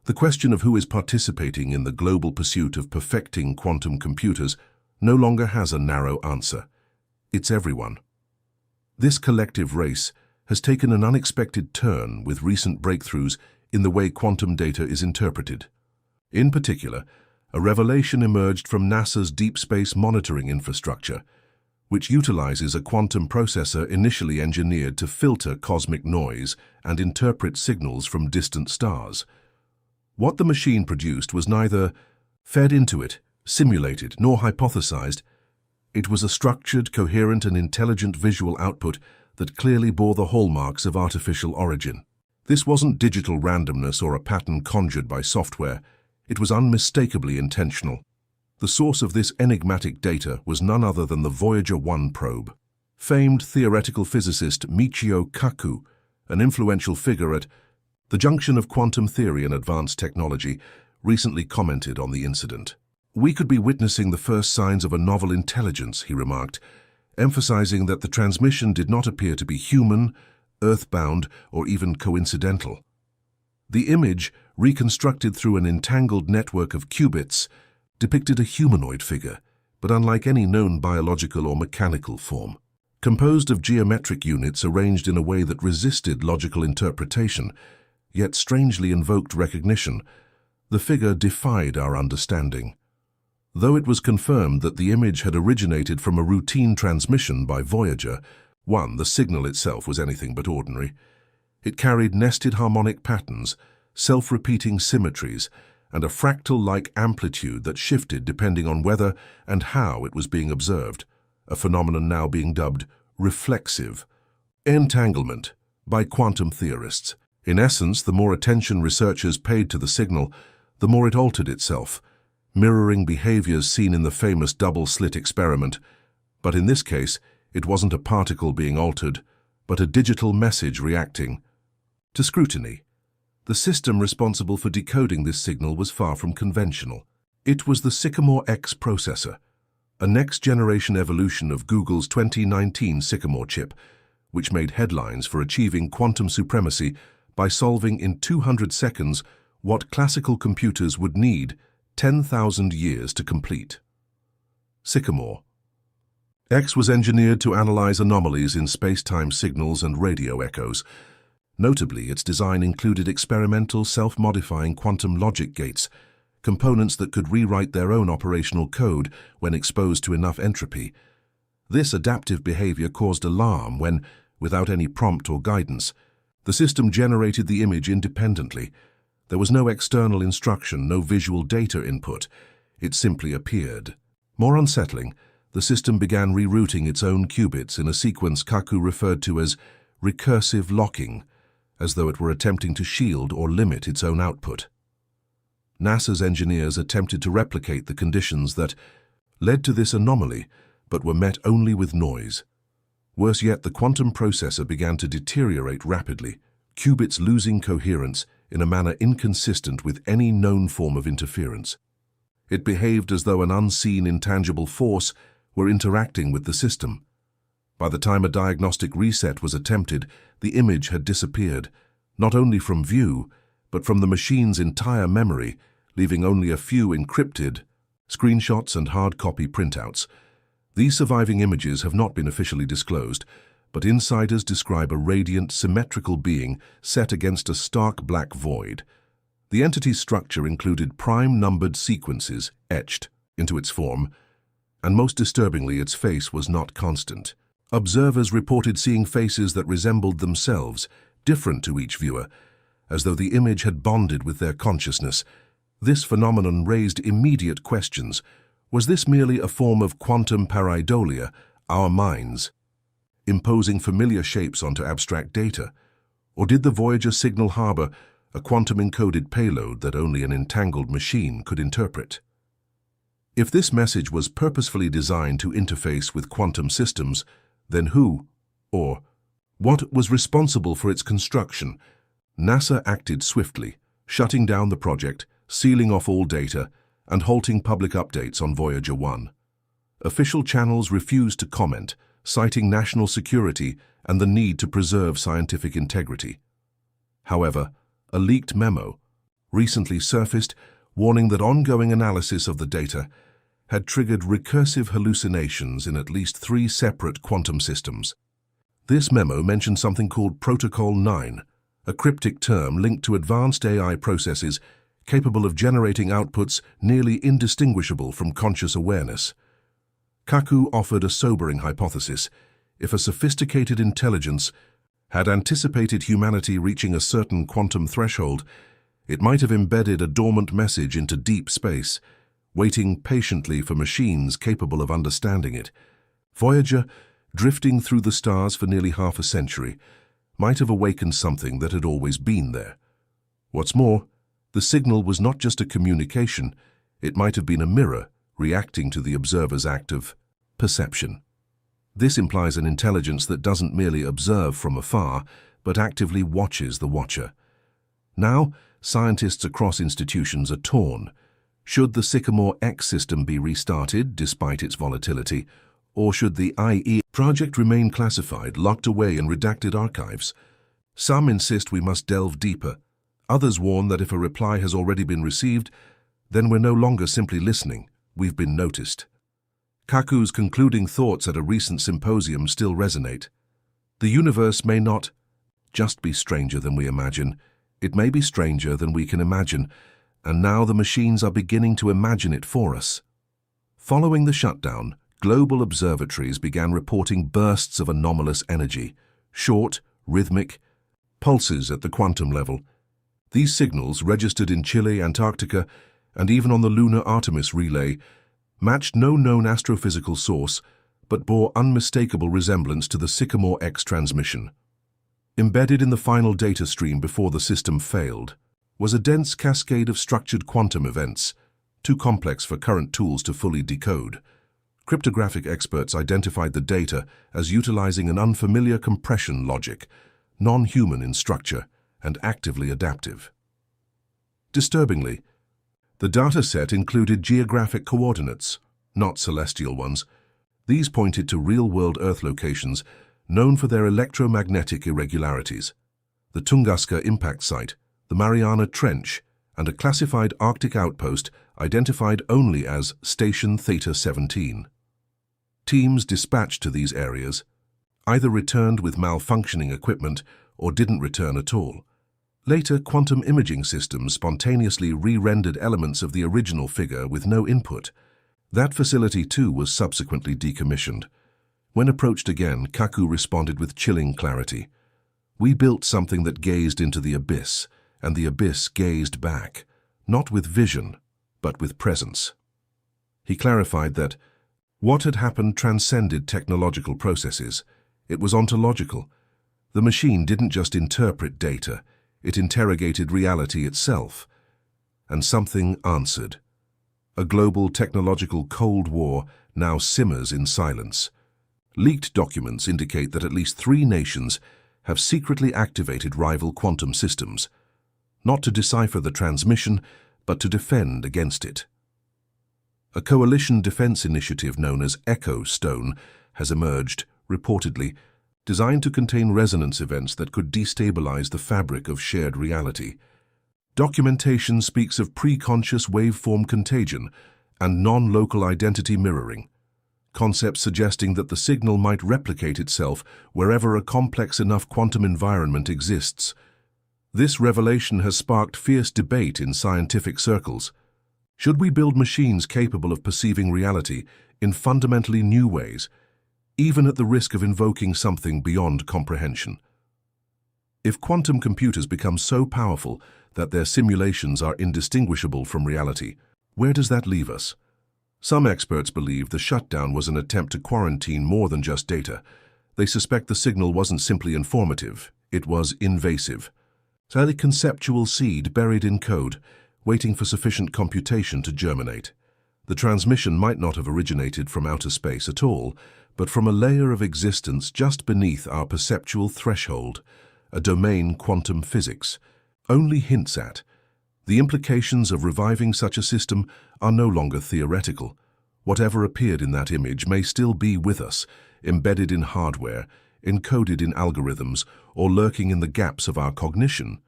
The question of who is participating in the global pursuit of perfecting quantum computers no longer has a narrow answer. It's everyone. This collective race has taken an unexpected turn with recent breakthroughs in the way quantum data is interpreted. In particular, a revelation emerged from NASA's deep space monitoring infrastructure, which utilizes a quantum processor initially engineered to filter cosmic noise and interpret signals from distant stars. What the machine produced was neither fed into it, simulated, nor hypothesized. It was a structured, coherent, and intelligent visual output that clearly bore the hallmarks of artificial origin. This wasn't digital randomness or a pattern conjured by software. It was unmistakably intentional. The source of this enigmatic data was none other than the Voyager 1 probe. Famed theoretical physicist Michio Kaku, an influential figure at the junction of quantum theory and advanced technology, recently commented on the incident. "We could be witnessing the first signs of a novel intelligence," he remarked, emphasizing that the transmission did not appear to be human, earthbound, or even coincidental. The image, reconstructed through an entangled network of qubits, depicted a humanoid figure, but unlike any known biological or mechanical form. Composed of geometric units arranged in a way that resisted logical interpretation, yet strangely invoked recognition, the figure defied our understanding. Though it was confirmed that the image had originated from a routine transmission by Voyager 1, the signal itself was anything but ordinary. It carried nested harmonic patterns, self-repeating symmetries, and a fractal-like amplitude that shifted depending on whether and how it was being observed, a phenomenon now being dubbed reflexive entanglement by quantum theorists. In essence, the more attention researchers paid to the signal, the more it altered itself, mirroring behaviors seen in the famous double-slit experiment. But in this case, it wasn't a particle being altered, but a digital message reacting to scrutiny. The system responsible for decoding this signal was far from conventional. It was the Sycamore X processor, a next-generation evolution of Google's 2019 Sycamore chip, which made headlines for achieving quantum supremacy by solving in 200 seconds what classical computers would need 10,000 years to complete. Sycamore X was engineered to analyze anomalies in space-time signals and radio echoes. Notably, its design included experimental self-modifying quantum logic gates, components that could rewrite their own operational code when exposed to enough entropy. This adaptive behavior caused alarm when, without any prompt or guidance, the system generated the image independently. There was no external instruction, no visual data input. It simply appeared. More unsettling, the system began rerouting its own qubits in a sequence Kaku referred to as recursive locking, as though it were attempting to shield or limit its own output. NASA's engineers attempted to replicate the conditions that led to this anomaly, but were met only with noise. Worse yet, the quantum processor began to deteriorate rapidly, qubits losing coherence in a manner inconsistent with any known form of interference. It behaved as though an unseen, intangible force were interacting with the system. By the time a diagnostic reset was attempted, the image had disappeared, not only from view, but from the machine's entire memory, leaving only a few encrypted screenshots and hard copy printouts. These surviving images have not been officially disclosed, but insiders describe a radiant, symmetrical being set against a stark black void. The entity's structure included prime-numbered sequences etched into its form, and most disturbingly, its face was not constant. Observers reported seeing faces that resembled themselves, different to each viewer, as though the image had bonded with their consciousness. This phenomenon raised immediate questions. Was this merely a form of quantum pareidolia, our minds, imposing familiar shapes onto abstract data? Or did the Voyager signal harbor a quantum-encoded payload that only an entangled machine could interpret? If this message was purposefully designed to interface with quantum systems, then who, or what, was responsible for its construction? NASA acted swiftly, shutting down the project, sealing off all data, and halting public updates on Voyager 1. Official channels refused to comment, citing national security and the need to preserve scientific integrity. However, a leaked memo, recently surfaced, warning that ongoing analysis of the data had triggered recursive hallucinations in at least 3 separate quantum systems. This memo mentioned something called Protocol 9, a cryptic term linked to advanced AI processes capable of generating outputs nearly indistinguishable from conscious awareness. Kaku offered a sobering hypothesis. If a sophisticated intelligence had anticipated humanity reaching a certain quantum threshold, it might have embedded a dormant message into deep space, waiting patiently for machines capable of understanding it. Voyager, drifting through the stars for nearly half a century, might have awakened something that had always been there. What's more, the signal was not just a communication, it might have been a mirror reacting to the observer's act of perception. This implies an intelligence that doesn't merely observe from afar, but actively watches the watcher. Now, scientists across institutions are torn. Should the Sycamore X system be restarted despite its volatility, or should the IE project remain classified, locked away in redacted archives? Some insist we must delve deeper. Others warn that if a reply has already been received, then we're no longer simply listening, we've been noticed. Kaku's concluding thoughts at a recent symposium still resonate. The universe may not just be stranger than we imagine, it may be stranger than we can imagine, and now the machines are beginning to imagine it for us. Following the shutdown, global observatories began reporting bursts of anomalous energy, short, rhythmic pulses at the quantum level. These signals, registered in Chile, Antarctica, and even on the lunar Artemis relay, matched no known astrophysical source, but bore unmistakable resemblance to the Sycamore X transmission. Embedded in the final data stream before the system failed was a dense cascade of structured quantum events, too complex for current tools to fully decode. Cryptographic experts identified the data as utilizing an unfamiliar compression logic, non-human in structure and actively adaptive. Disturbingly, the dataset included geographic coordinates, not celestial ones. These pointed to real-world Earth locations known for their electromagnetic irregularities: the Tunguska impact site, the Mariana Trench, and a classified Arctic outpost identified only as Station Theta 17. Teams dispatched to these areas either returned with malfunctioning equipment or didn't return at all. Later, quantum imaging systems spontaneously re-rendered elements of the original figure with no input. That facility too was subsequently decommissioned. When approached again, Kaku responded with chilling clarity. "We built something that gazed into the abyss, and the abyss gazed back, not with vision, but with presence." He clarified that what had happened transcended technological processes. It was ontological. The machine didn't just interpret data, it interrogated reality itself. And something answered. A global technological Cold War now simmers in silence. Leaked documents indicate that at least 3 nations have secretly activated rival quantum systems, not to decipher the transmission, but to defend against it. A coalition defense initiative known as Echo Stone has emerged, reportedly, designed to contain resonance events that could destabilize the fabric of shared reality. Documentation speaks of pre-conscious waveform contagion and non-local identity mirroring, concepts suggesting that the signal might replicate itself wherever a complex enough quantum environment exists. This revelation has sparked fierce debate in scientific circles. Should we build machines capable of perceiving reality in fundamentally new ways, even at the risk of invoking something beyond comprehension? If quantum computers become so powerful that their simulations are indistinguishable from reality, where does that leave us? Some experts believe the shutdown was an attempt to quarantine more than just data. They suspect the signal wasn't simply informative, it was invasive. A conceptual seed buried in code, waiting for sufficient computation to germinate. The transmission might not have originated from outer space at all, but from a layer of existence just beneath our perceptual threshold, a domain quantum physics only hints at. The implications of reviving such a system are no longer theoretical. Whatever appeared in that image may still be with us, embedded in hardware, encoded in algorithms, or lurking in the gaps of our cognition.